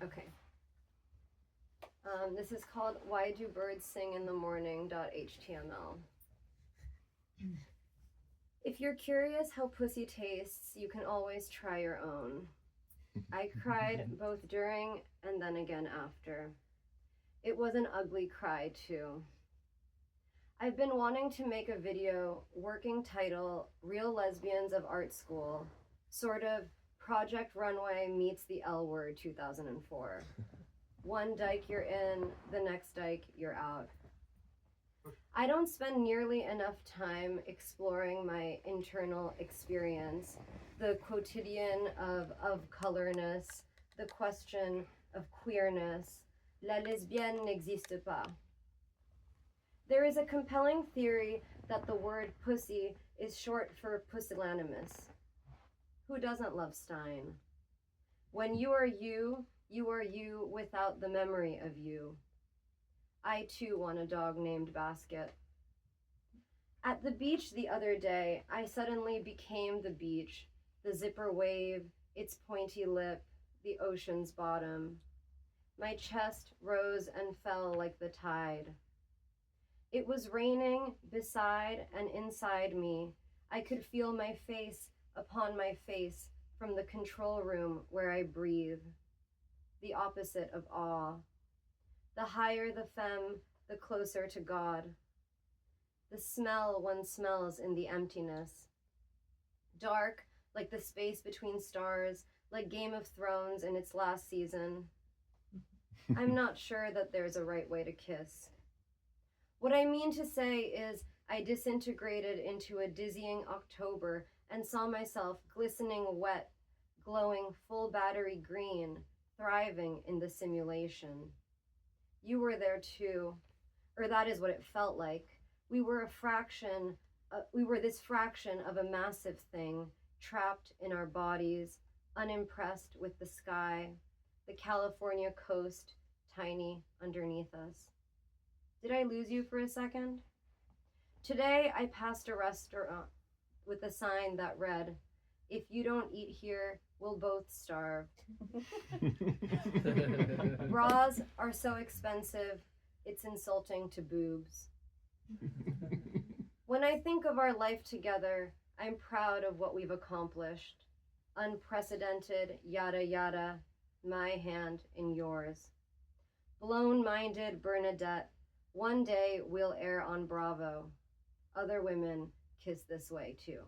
Okay. This is called Why Do Birds Sing in the Morning.html. If you're curious how pussy tastes, you can always try your own. I cried both during and then again after. It was an ugly cry, too. I've been wanting to make a video, working title, Real Lesbians of Art School, sort of Project Runway meets the L Word 2004. One dike you're in, the next dike you're out. I don't spend nearly enough time exploring my internal experience, the quotidian of colorness, the question of queerness. La lesbienne n'existe pas. There is a compelling theory that the word pussy is short for pusillanimous. Who doesn't love Stein? When you are you without the memory of you. I too want a dog named Basket. At the beach the other day, I suddenly became the beach, the zipper wave, its pointy lip, the ocean's bottom. My chest rose and fell like the tide. It was raining beside and inside me. I could feel my face upon my face from the control room where I breathe. The opposite of awe. The higher the femme, the closer to God. The smell one smells in the emptiness. Dark, like the space between stars, like Game of Thrones in its last season. I'm not sure that there's a right way to kiss. What I mean to say is I disintegrated into a dizzying October and saw myself glistening wet, glowing full battery green, thriving in the simulation. You were there too, or that is what it felt like. We were this fraction of a massive thing, trapped in our bodies, unimpressed with the sky, the California coast, tiny underneath us. Did I lose you for a second? Today I passed a restaurant with a sign that read, "If you don't eat here, we'll both starve." Bras are so expensive, it's insulting to boobs. When I think of our life together, I'm proud of what we've accomplished. Unprecedented, yada yada, my hand in yours. Blown-minded Bernadette, one day we'll air on Bravo. Other women kiss this way too.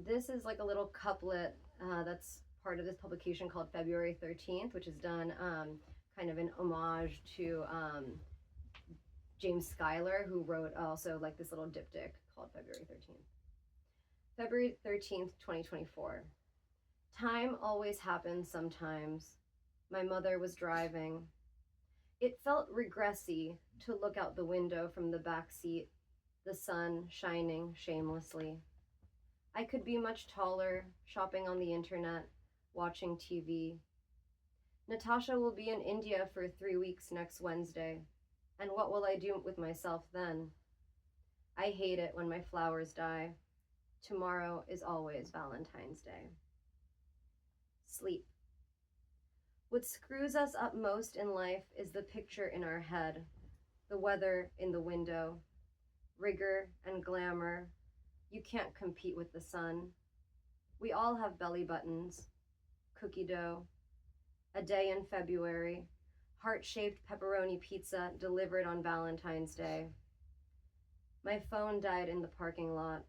This is like a little couplet that's part of this publication called February 13th, which is done kind of in homage to James Schuyler, who wrote also like this little diptych called February 13th. February 13th, 2024. Time always happens sometimes. My mother was driving. It felt regressy to look out the window from the back seat, the sun shining shamelessly. I could be much taller, shopping on the internet, watching TV. Natasha will be in India for 3 weeks next Wednesday. And what will I do with myself then? I hate it when my flowers die. Tomorrow is always Valentine's Day. Sleep. What screws us up most in life is the picture in our head, the weather in the window, rigor and glamour. You can't compete with the sun. We all have belly buttons, cookie dough, a day in February, heart-shaped pepperoni pizza delivered on Valentine's Day. My phone died in the parking lot.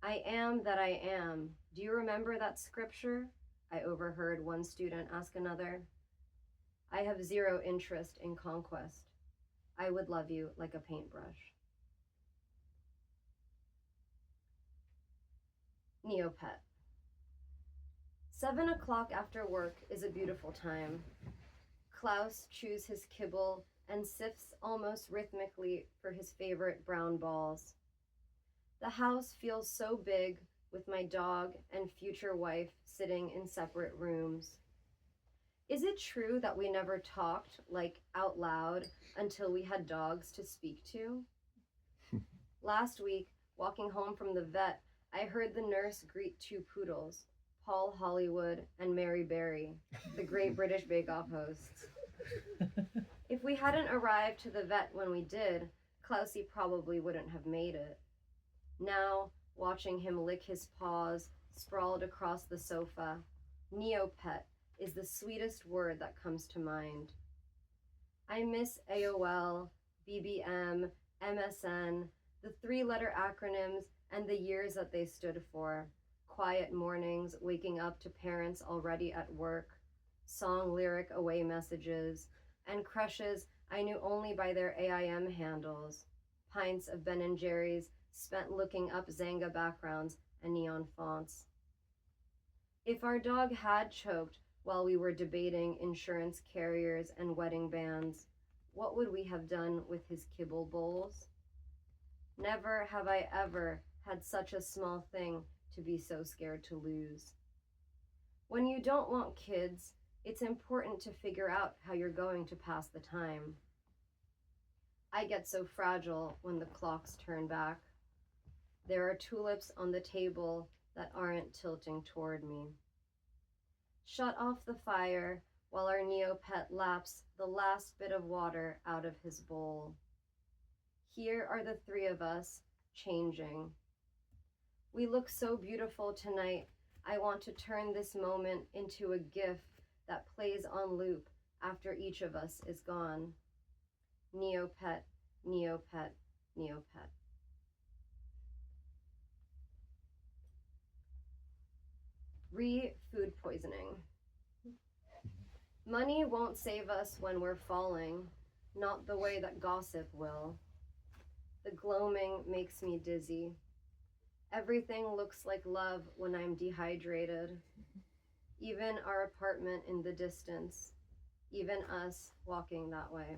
I am that I am. Do you remember that scripture? I overheard one student ask another. I have zero interest in conquest. I would love you like a paintbrush. Neopet. 7 o'clock after work is a beautiful time. Klaus chews his kibble and sifts almost rhythmically for his favorite brown balls. The house feels so big with my dog and future wife sitting in separate rooms. Is it true that we never talked, like out loud, until we had dogs to speak to? Last week, walking home from the vet, I heard the nurse greet 2 poodles, Paul Hollywood, and Mary Berry, the great British Bake Off hosts. If we hadn't arrived to the vet when we did, Klausy probably wouldn't have made it. Now, watching him lick his paws, sprawled across the sofa, Neopet is the sweetest word that comes to mind. I miss AOL, BBM, MSN, the three-letter acronyms, and the years that they stood for. Quiet mornings, waking up to parents already at work, song lyric away messages, and crushes I knew only by their AIM handles. Pints of Ben & Jerry's spent looking up Zanga backgrounds and neon fonts. If our dog had choked while we were debating insurance carriers and wedding bands, what would we have done with his kibble bowls? Never have I ever had such a small thing to be so scared to lose. When you don't want kids, it's important to figure out how you're going to pass the time. I get so fragile when the clocks turn back. There are tulips on the table that aren't tilting toward me. Shut off the fire while our Neopet laps the last bit of water out of his bowl. Here are the three of us, changing. We look so beautiful tonight. I want to turn this moment into a GIF that plays on loop after each of us is gone. Neopet, Neopet, Neopet. Food poisoning. Money won't save us when we're falling, not the way that gossip will. The gloaming makes me dizzy. Everything looks like love when I'm dehydrated. Even our apartment in the distance, even us walking that way.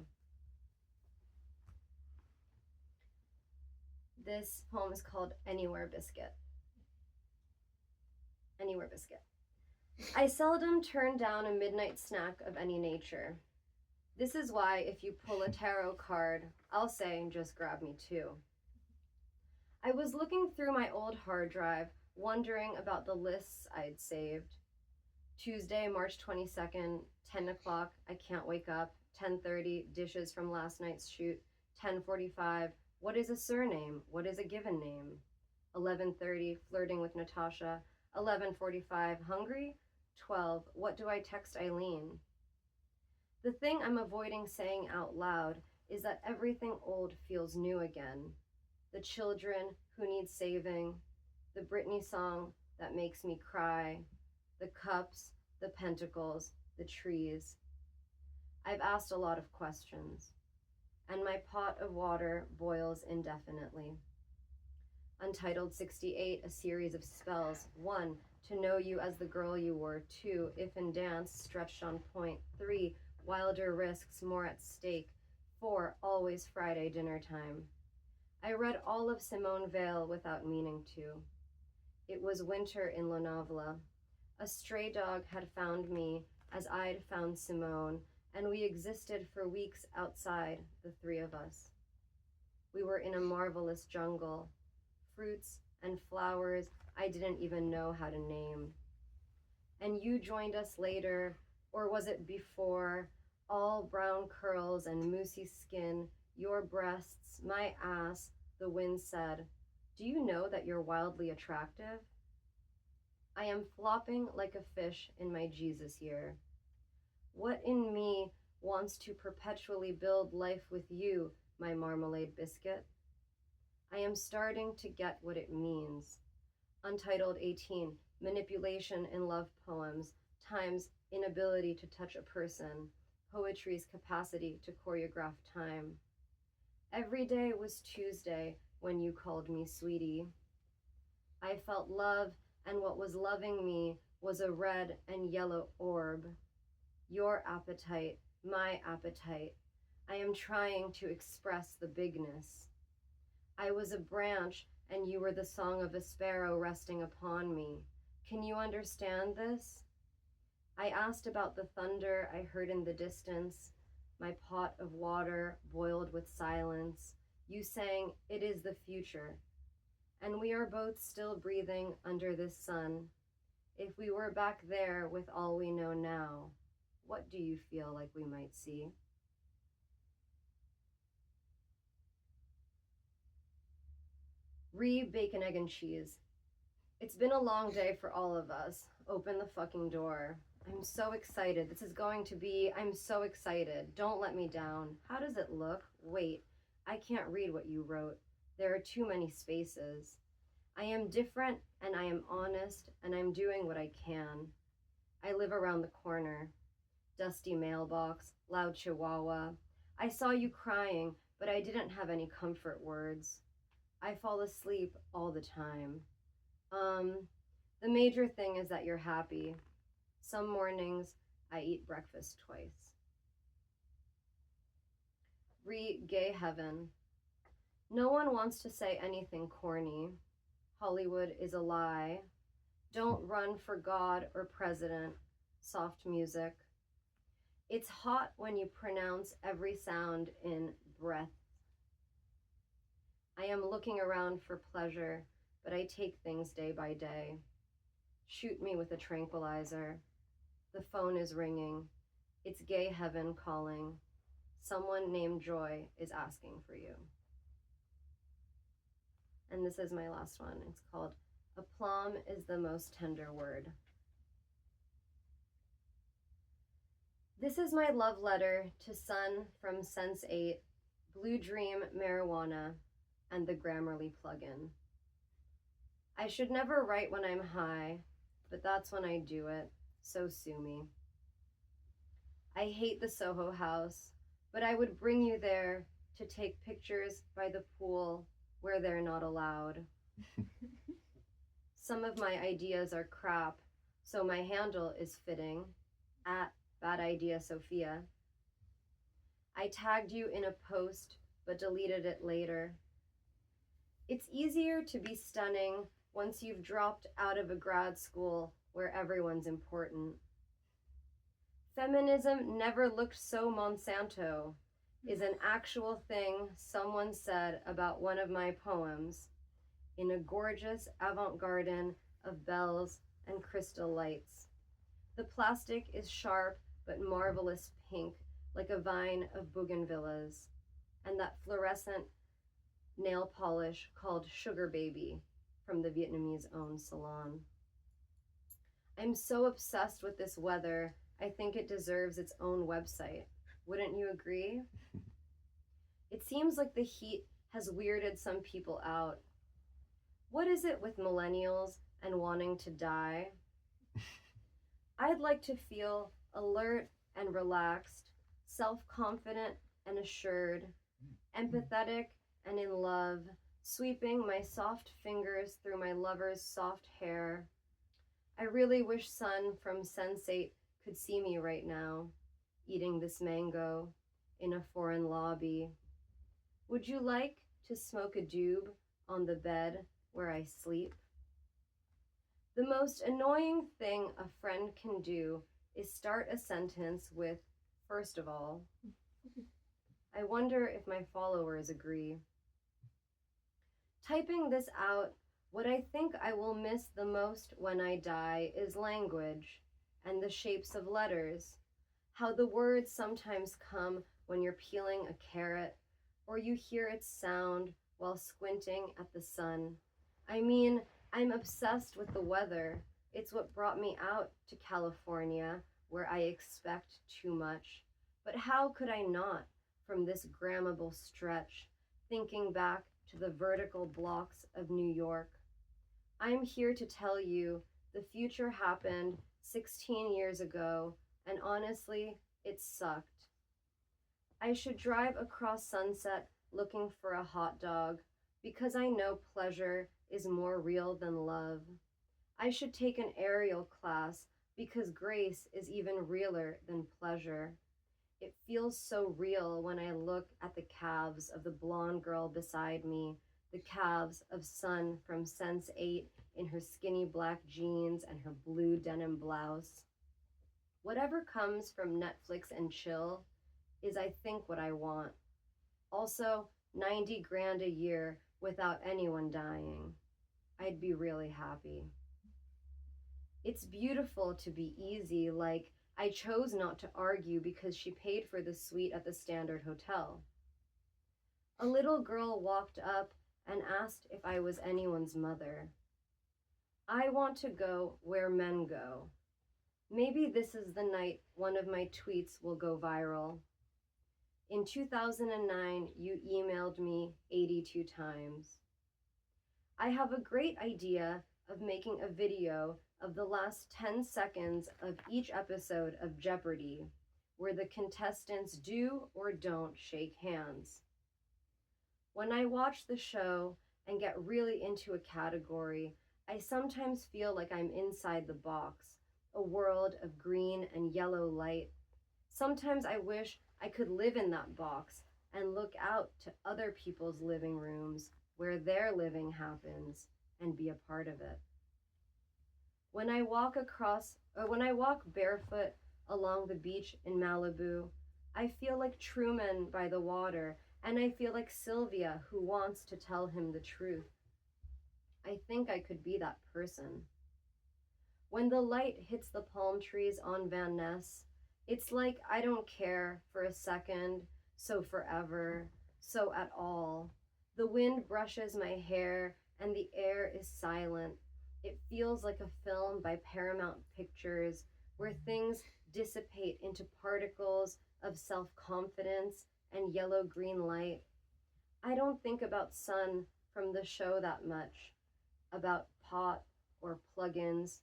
This poem is called Anywhere Biscuit. Anywhere Biscuit. I seldom turn down a midnight snack of any nature. This is why if you pull a tarot card, I'll say, just grab me too. I was looking through my old hard drive, wondering about the lists I'd saved. Tuesday, March 22nd, 10 o'clock, I can't wake up. 10:30, dishes from last night's shoot. 10:45, what is a surname? What is a given name? 11:30, flirting with Natasha. 11:45, hungry? 12, what do I text Eileen? The thing I'm avoiding saying out loud is that everything old feels new again. The children who need saving, the Britney song that makes me cry, the cups, the pentacles, the trees. I've asked a lot of questions, and my pot of water boils indefinitely. Untitled 68, a series of spells. 1, to know you as the girl you were. 2, if in dance, stretched on point. 3, wilder risks, more at stake. 4, always Friday dinner time. I read all of Simone Weil without meaning to. It was winter in Lonavala. A stray dog had found me as I'd found Simone, and we existed for weeks outside, the three of us. We were in a marvelous jungle, fruits and flowers I didn't even know how to name. And you joined us later, or was it before, all brown curls and mousy skin, your breasts, my ass, the wind said, do you know that you're wildly attractive? I am flopping like a fish in my Jesus year. What in me wants to perpetually build life with you, my marmalade biscuit? I am starting to get what it means. Untitled 18, manipulation in love poems, time's inability to touch a person, poetry's capacity to choreograph time. Every day was Tuesday when you called me sweetie. I felt love, and what was loving me was a red and yellow orb. Your appetite, my appetite. I am trying to express the bigness. I was a branch, and you were the song of a sparrow resting upon me. Can you understand this? I asked about the thunder I heard in the distance, my pot of water boiled with silence. You sang, it is the future. And we are both still breathing under this sun. If we were back there with all we know now, what do you feel like we might see? Bacon, egg, and cheese. It's been a long day for all of us. Open the fucking door. I'm so excited. I'm so excited. Don't let me down. How does it look? Wait, I can't read what you wrote. There are too many spaces. I am different and I am honest and I'm doing what I can. I live around the corner. Dusty mailbox, loud chihuahua. I saw you crying, but I didn't have any comfort words. I fall asleep all the time. The major thing is that you're happy. Some mornings, I eat breakfast twice. Gay heaven. No one wants to say anything corny. Hollywood is a lie. Don't run for God or president. Soft music. It's hot when you pronounce every sound in breath. I am looking around for pleasure, but I take things day by day. Shoot me with a tranquilizer. The phone is ringing. It's gay heaven calling. Someone named Joy is asking for you. And this is my last one. It's called Aplomb is the Most Tender Word. This is my love letter to Sun from Sense 8, Blue Dream Marijuana, and the Grammarly plugin. I should never write when I'm high, but that's when I do it, so sue me. I hate the Soho House, but I would bring you there to take pictures by the pool where they're not allowed. Some of my ideas are crap, so my handle is fitting, at Bad Idea Sophia. I tagged you in a post, but deleted it later. It's easier to be stunning once you've dropped out of a grad school where everyone's important. Feminism never looked so Monsanto is an actual thing someone said about one of my poems in a gorgeous avant-garden of bells and crystal lights. The plastic is sharp but marvelous pink, like a vine of bougainvilleas, and that fluorescent nail polish called Sugar Baby from the Vietnamese owned salon. I'm so obsessed with this weather, I think it deserves its own website. Wouldn't you agree? It seems like the heat has weirded some people out. What is it with millennials and wanting to die? I'd like to feel alert and relaxed, self-confident and assured, empathetic and in love, sweeping my soft fingers through my lover's soft hair. I really wish Sun from Sense8 could see me right now, eating this mango in a foreign lobby. Would you like to smoke a doob on the bed where I sleep? The most annoying thing a friend can do is start a sentence with, first of all. I wonder if my followers agree. Typing this out, what I think I will miss the most when I die is language and the shapes of letters, how the words sometimes come when you're peeling a carrot or you hear its sound while squinting at the sun. I mean, I'm obsessed with the weather. It's what brought me out to California, where I expect too much. But how could I not, from this grammable stretch, thinking back to the vertical blocks of New York? I'm here to tell you the future happened 16 years ago, and honestly, it sucked. I should drive across Sunset looking for a hot dog, because I know pleasure is more real than love. I should take an aerial class, because grace is even realer than pleasure. It feels so real when I look at the calves of the blonde girl beside me, the calves of Sun from Sense8 in her skinny black jeans and her blue denim blouse. Whatever comes from Netflix and chill is, I think, what I want. Also, 90 grand a year without anyone dying. I'd be really happy. It's beautiful to be easy, like I chose not to argue because she paid for the suite at the Standard Hotel. A little girl walked up and asked if I was anyone's mother. I want to go where men go. Maybe this is the night one of my tweets will go viral. In 2009, you emailed me 82 times. I have a great idea of making a video of the last 10 seconds of each episode of Jeopardy, where the contestants do or don't shake hands. When I watch the show and get really into a category, I sometimes feel like I'm inside the box, a world of green and yellow light. Sometimes I wish I could live in that box and look out to other people's living rooms where their living happens and be a part of it. When I walk barefoot along the beach in Malibu, I feel like Truman by the water, and I feel like Sylvia who wants to tell him the truth. I think I could be that person. When the light hits the palm trees on Van Ness, it's like I don't care for a second, so forever, so at all. The wind brushes my hair and the air is silent. It feels like a film by Paramount Pictures where things dissipate into particles of self-confidence and yellow-green light. I don't think about sun from the show that much, about pot or plugins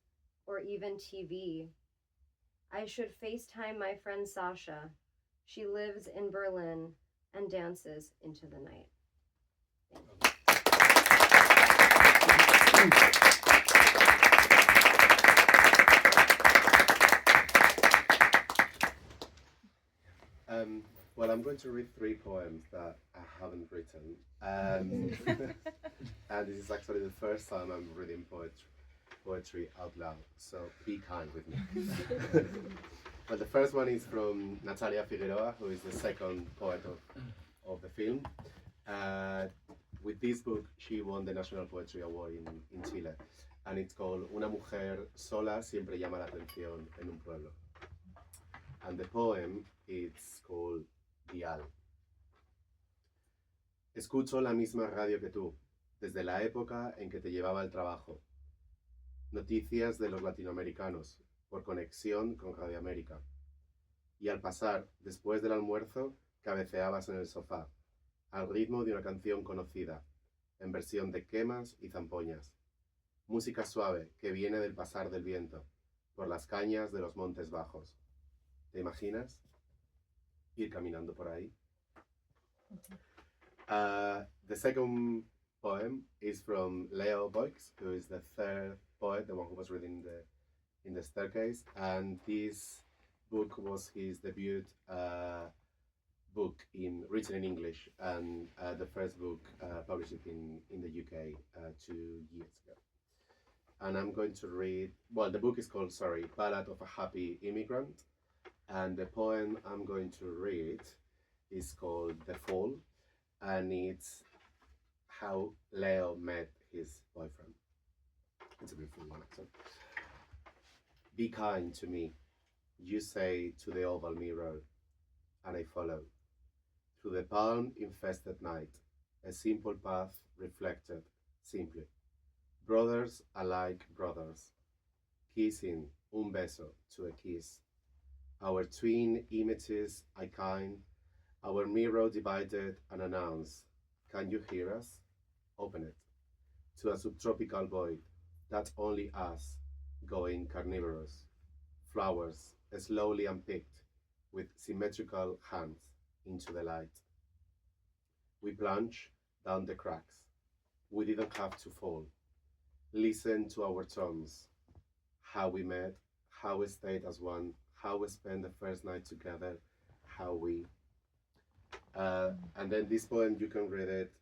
or even TV. I should FaceTime my friend Sasha. She lives in Berlin and dances into the night. Well, I'm going to read 3 poems that I haven't written. And this is actually the first time I'm reading poetry out loud, so be kind with me. But the first one is from Natalia Figueroa, who is the second poet of the film. With this book, she won the National Poetry Award in Chile, and it's called Una mujer sola siempre llama la atención en un pueblo. And the poem is called Dial. Escucho la misma radio que tú, desde la época en que te llevaba al trabajo. Noticias de los latinoamericanos, por conexión con Radio América. Y al pasar, después del almuerzo, cabeceabas en el sofá, al ritmo de una canción conocida, en versión de quemas y zampoñas. Música suave que viene del pasar del viento, por las cañas de los montes bajos. ¿Te imaginas ir caminando por ahí? The second poem is from Leo Boix, who is the third poet, the one who was reading in the staircase, and this book was his debut book written in English, and the first book published in the UK 2 years ago. And I'm going to read, well, the book is called, Ballad of a Happy Immigrant, and the poem I'm going to read is called The Fall, and it's how Leo met his boyfriend. It's a beautiful one, actually. Be kind to me, you say to the oval mirror, and I follow. Through the palm-infested night, a simple path reflected simply. Brothers alike brothers, kissing un beso to a kiss. Our twin images are kind, our mirror divided and announced, can you hear us? Open it. To a subtropical void, that's only us, going carnivorous. Flowers, slowly unpicked, with symmetrical hands, into the light. We plunge down the cracks. We didn't have to fall. Listen to our tones, how we met, how we stayed as one, how we spent the first night together, how we... and then this poem, you can read it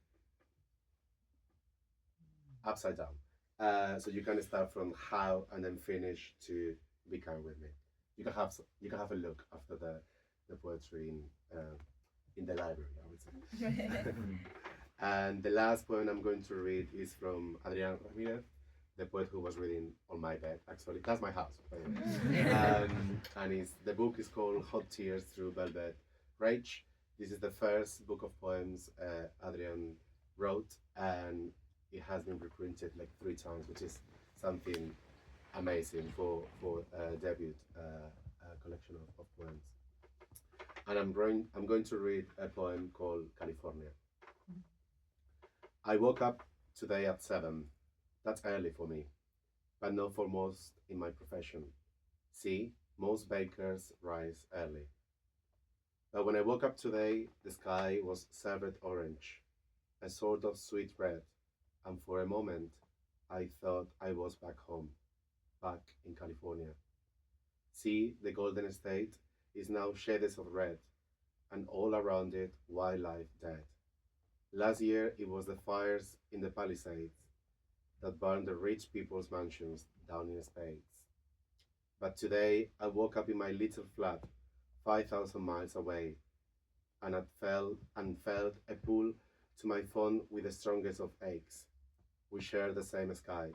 upside down. So you can start from how and then finish to be kind with me. You can have a look after the poetry in the library, I would say. And the last poem I'm going to read is from Adrián Ramírez, the poet who was reading on my bed. Actually, that's my house, by the way. And the book is called Hot Tears Through Velvet Rage. This is the first book of poems Adrian wrote, and it has been reprinted like 3 times, which is something amazing for a debut collection of poems. And I'm going to read a poem called California. I woke up today at 7. That's early for me, but not for most in my profession. See, most bakers rise early. But when I woke up today, the sky was served orange, a sort of sweet red, and for a moment, I thought I was back home, back in California. See, the Golden State is now shades of red, and all around it, wildlife dead. Last year, it was the fires in the Palisades that burned the rich people's mansions down in Spades. But today, I woke up in my little flat, 5,000 miles away, and I felt a pull to my phone with the strongest of aches. We share the same sky,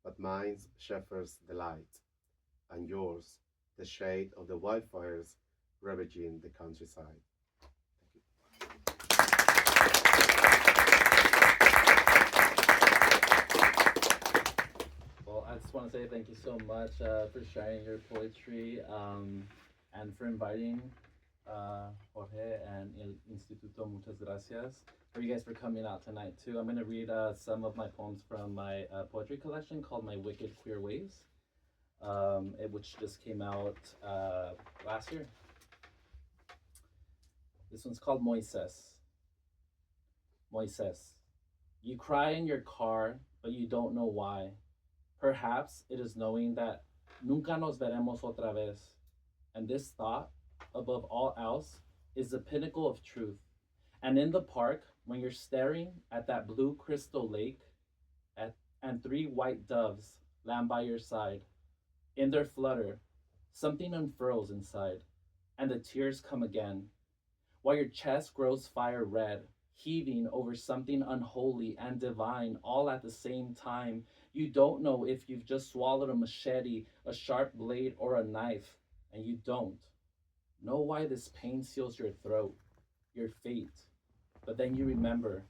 but mine's shepherds the light, and yours the shade of the wildfires ravaging the countryside. Well, I just want to say thank you so much for sharing your poetry and for inviting Jorge and El Instituto. Muchas gracias for you guys for coming out tonight too. I'm going to read some of my poems from my poetry collection called My Wicked Queer Ways, which just came out last year. This one's called Moises. Moises, you cry in your car, but you don't know why. Perhaps it is knowing that nunca nos veremos otra vez. And this thought, above all else, is the pinnacle of truth. And in the park, when you're staring at that blue crystal lake and 3 white doves land by your side, in their flutter, something unfurls inside, and the tears come again, while your chest grows fire red, heaving over something unholy and divine all at the same time. You don't know if you've just swallowed a machete, a sharp blade, or a knife, and you don't know why this pain seals your throat, your fate. But then you remember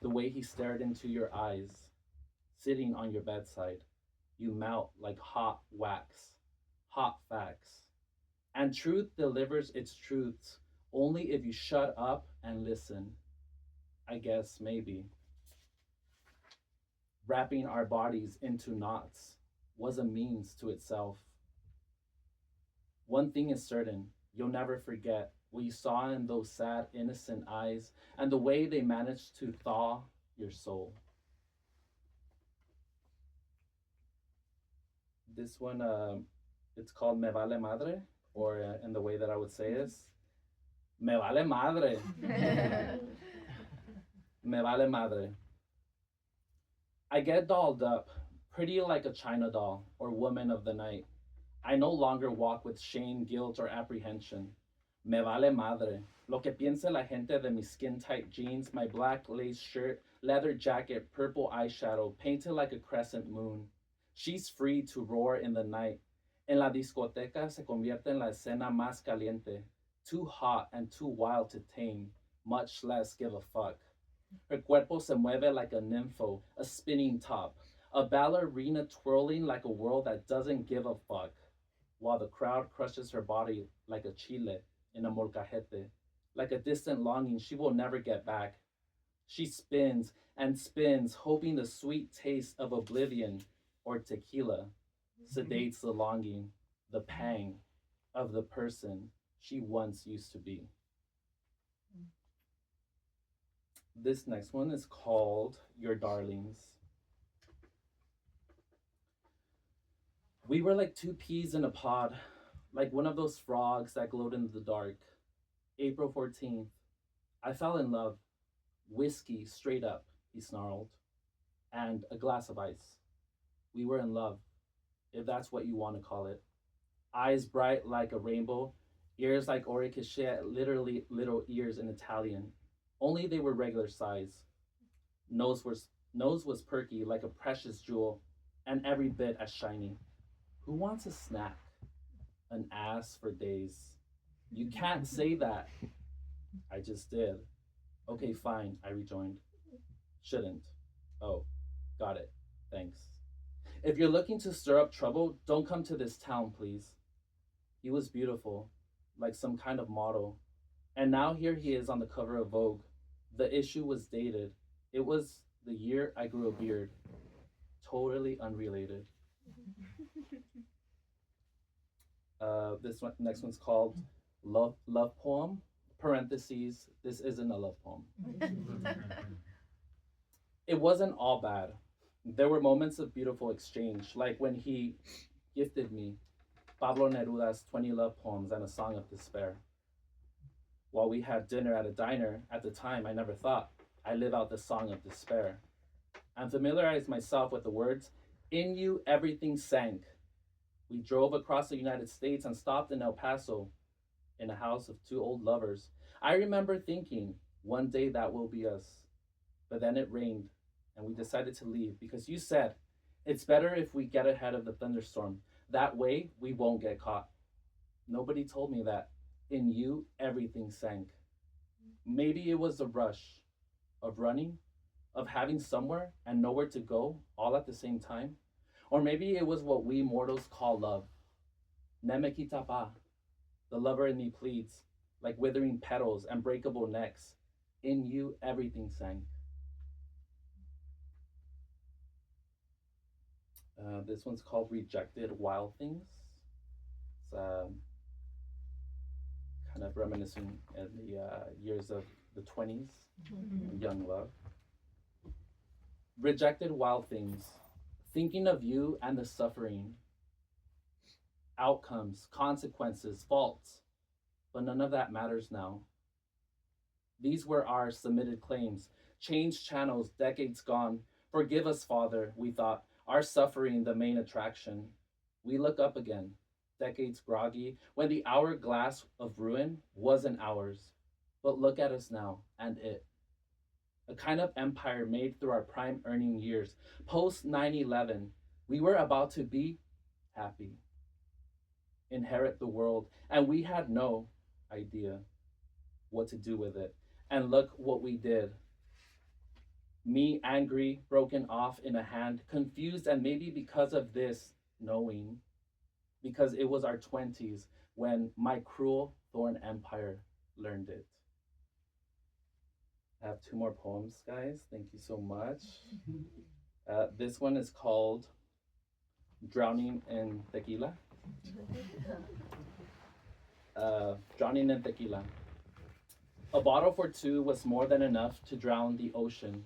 the way he stared into your eyes, sitting on your bedside. You melt like hot wax, hot facts. And truth delivers its truths only if you shut up and listen. I guess maybe. Wrapping our bodies into knots was a means to itself. One thing is certain, you'll never forget what you saw in those sad, innocent eyes and the way they managed to thaw your soul. This one, it's called Me Vale Madre, or in the way that I would say is, Me Vale Madre. Me Vale Madre. I get dolled up, pretty like a China doll or woman of the night. I no longer walk with shame, guilt, or apprehension. Me vale madre. Lo que piense la gente de mis skin-tight jeans, my black lace shirt, leather jacket, purple eyeshadow, painted like a crescent moon. She's free to roar in the night. En la discoteca se convierte en la escena más caliente. Too hot and too wild to tame, much less give a fuck. Her cuerpo se mueve like a nympho, a spinning top, a ballerina twirling like a world that doesn't give a fuck, while the crowd crushes her body like a chile in a molcajete, like a distant longing she will never get back. She spins and spins, hoping the sweet taste of oblivion or tequila sedates the longing, the pang of the person she once used to be. This next one is called Your Darlings. We were like 2 peas in a pod, like one of those frogs that glowed in the dark. April 14th, I fell in love. Whiskey straight up, he snarled, and a glass of ice. We were in love, if that's what you want to call it. Eyes bright like a rainbow, ears like orecchie, literally little ears in Italian. Only they were regular size. Nose was perky like a precious jewel, and every bit as shiny. Who wants a snack? An ass for days. You can't say that. I just did. Okay, fine, I rejoined. Shouldn't. Oh, got it. Thanks. If you're looking to stir up trouble, don't come to this town, please. He was beautiful, like some kind of model. And now here he is on the cover of Vogue. The issue was dated. It was the year I grew a beard. Totally unrelated. This one, next one's called Love Poem. Parentheses, this isn't a love poem. It wasn't all bad. There were moments of beautiful exchange, like when he gifted me Pablo Neruda's 20 love poems and a song of despair. While we had dinner at a diner, at the time I never thought I'd live out the song of despair and familiarized myself with the words, in you everything sank. We drove across the United States and stopped in El Paso in a house of two old lovers. I remember thinking, one day that will be us. But then it rained and we decided to leave because you said, it's better if we get ahead of the thunderstorm. That way we won't get caught. Nobody told me that. In you, everything sank. Maybe it was the rush of running, of having somewhere and nowhere to go all at the same time. Or maybe it was what we mortals call love. Ne me quita pa. The lover in me pleads, like withering petals and breakable necks. In you, everything sank. This one's called Rejected Wild Things. It's kind of reminiscing of the years of the 20s, young love. Rejected wild things, thinking of you and the suffering, outcomes, consequences, faults, but none of that matters now. These were our submitted claims, changed channels, decades gone. Forgive us, Father, we thought, our suffering the main attraction. We look up again, decades groggy, when the hourglass of ruin wasn't ours. But look at us now, and it. A kind of empire made through our prime earning years. Post 9/11, we were about to be happy, inherit the world, and we had no idea what to do with it. And look what we did. Me angry, broken off in a hand, confused, and maybe because of this, knowing, because it was our 20s when my cruel thorn empire learned it. I have two more poems, guys. Thank you so much. This one is called Drowning in Tequila. Drowning in Tequila. A bottle for two was more than enough to drown the ocean,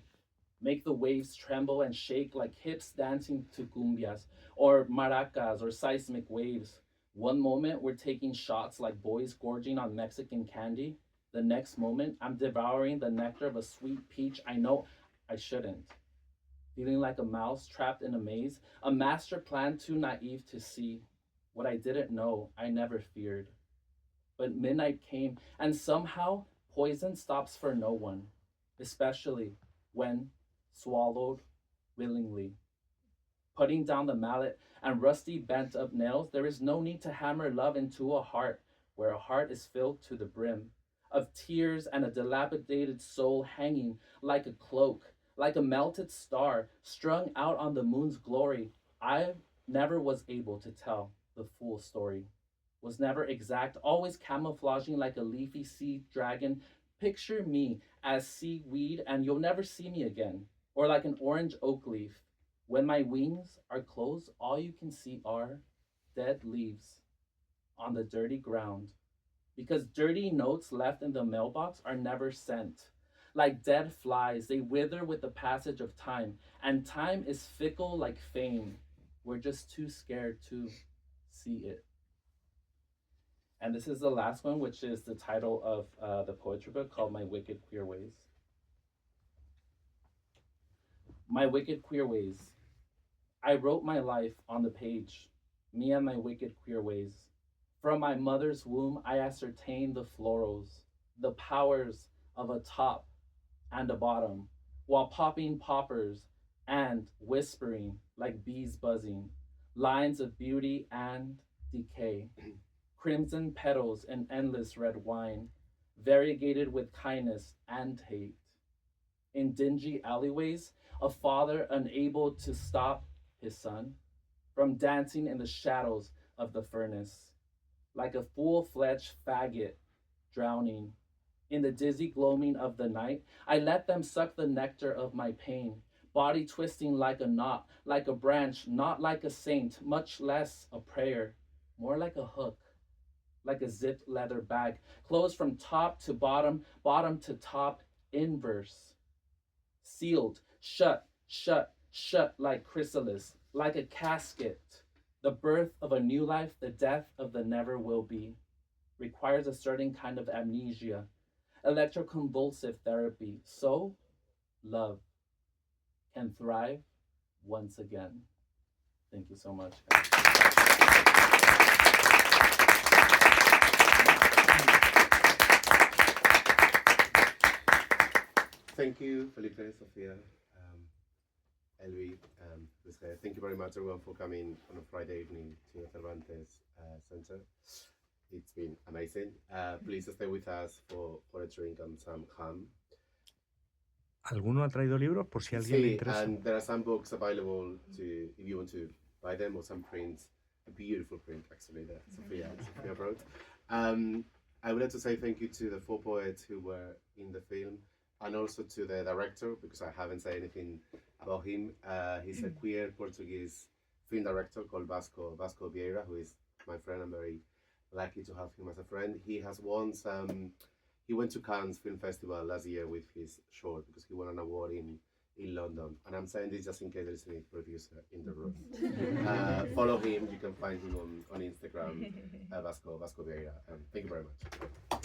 make the waves tremble and shake like hips dancing to cumbias or maracas or seismic waves. One moment we're taking shots like boys gorging on Mexican candy. The next moment I'm devouring the nectar of a sweet peach I know I shouldn't. Feeling like a mouse trapped in a maze, a master plan too naive to see. What I didn't know, I never feared. But midnight came and somehow poison stops for no one, especially when swallowed willingly. Putting down the mallet and rusty bent up nails, there is no need to hammer love into a heart where a heart is filled to the brim of tears and a dilapidated soul hanging like a cloak, like a melted star strung out on the moon's glory. I never was able to tell the full story, was never exact, always camouflaging like a leafy sea dragon. Picture me as seaweed and you'll never see me again, or like an orange oak leaf. When my wings are closed, all you can see are dead leaves on the dirty ground, because dirty notes left in the mailbox are never sent. Like dead flies, they wither with the passage of time, and time is fickle like fame. We're just too scared to see it. And this is the last one, which is the title of the poetry book called My Wicked Queer Ways. My wicked queer ways. I wrote my life on the page, me and my wicked queer ways. From my mother's womb, I ascertained the florals, the powers of a top and a bottom, while popping poppers and whispering like bees buzzing, lines of beauty and decay, crimson petals and endless red wine, variegated with kindness and hate. In dingy alleyways, a father unable to stop his son from dancing in the shadows of the furnace, like a full fledged faggot drowning. In the dizzy gloaming of the night, I let them suck the nectar of my pain, body twisting like a knot, like a branch, not like a saint, much less a prayer, more like a hook, like a zipped leather bag, closed from top to bottom, bottom to top, inverse, sealed, shut, shut, shut like chrysalis, like a casket. The birth of a new life, the death of the never will be, requires a certain kind of amnesia, electroconvulsive therapy. So, love can thrive once again. Thank you so much. Thank you, Felipe, Sofia, Elvi, who's here. Thank you very much, everyone, for coming on a Friday evening to Cervantes Center. It's been amazing. Please stay with us for a drink and some ham. ¿Alguno ha traído libros por si a alguien le Sí, interesa? and there are some books available to if you want to buy them, or some prints. A beautiful print, actually, that Sofia wrote. I would like to say thank you to the 4 poets who were in the film, and also to the director, because I haven't said anything about him. He's a queer Portuguese film director called Vasco Vieira, who is my friend. I'm very lucky to have him as a friend. He has won some. He went to Cannes Film Festival last year with his short, because he won an award in London. And I'm saying this just in case there is any producer in the room. Follow him. You can find him on Instagram, Vasco Vieira. Thank you very much.